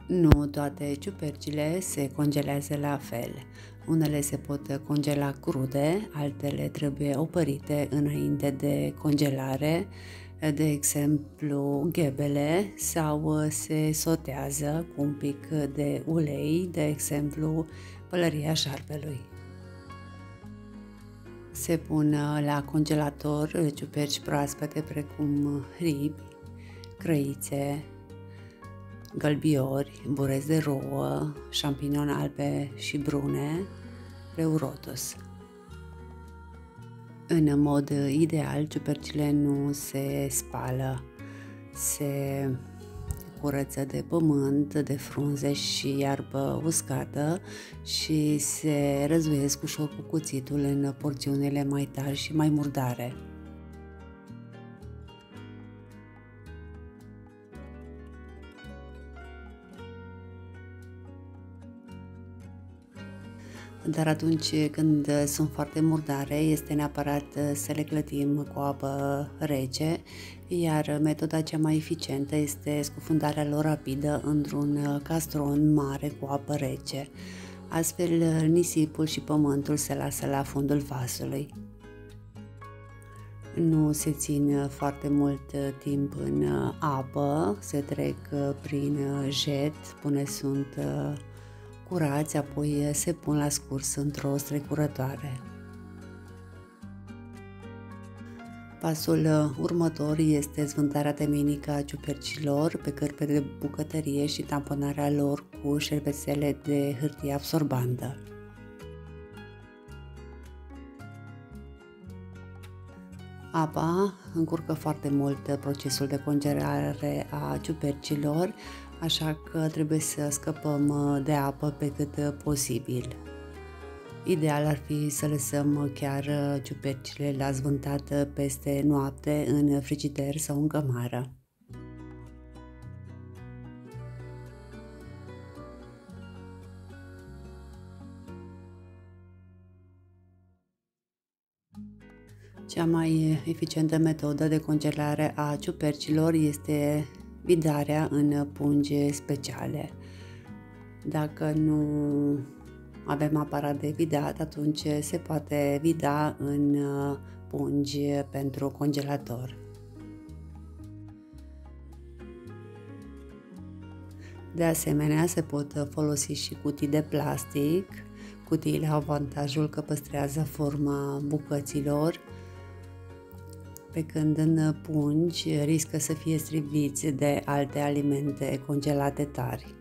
Nu toate ciupercile se congelează la fel. Unele se pot congela crude, altele trebuie opărite înainte de congelare, de exemplu ghebele, sau se sotează cu un pic de ulei, de exemplu pălăria șarpelui. Se pun la congelator ciuperci proaspete precum hribi, crăițe, gălbiori, bureți de rouă, șampinioni albe și brune, pleurotus. În mod ideal, ciupercile nu se spală, se curăță de pământ, de frunze și iarbă uscată și se răzuiesc ușor cu cuțitul în porțiunile mai tari și mai murdare. Dar atunci când sunt foarte murdare, este neapărat să le clătim cu apă rece, iar metoda cea mai eficientă este scufundarea lor rapidă într-un castron mare cu apă rece. Astfel, nisipul și pământul se lasă la fundul vasului. Nu se țin foarte mult timp în apă, se trec prin jet până sunt curați, apoi se pun la scurs într-o strecurătoare. Pasul următor este zvântarea temenică a ciupercilor pe cărpe de bucătărie și tamponarea lor cu șervețele de hârtie absorbantă. Apa încurcă foarte mult procesul de congelare a ciupercilor, așa că trebuie să scăpăm de apă pe cât posibil. Ideal ar fi să lăsăm chiar ciupercile la zvântat peste noapte în frigider sau în cămară. Cea mai eficientă metodă de congelare a ciupercilor este vidarea în pungi speciale. Dacă nu avem aparat de vidat, atunci se poate vida în pungi pentru congelator. De asemenea, se pot folosi și cutii de plastic. Cutiile au avantajul că păstrează forma bucăților, pe când în pungi riscă să fie striviți de alte alimente congelate tari.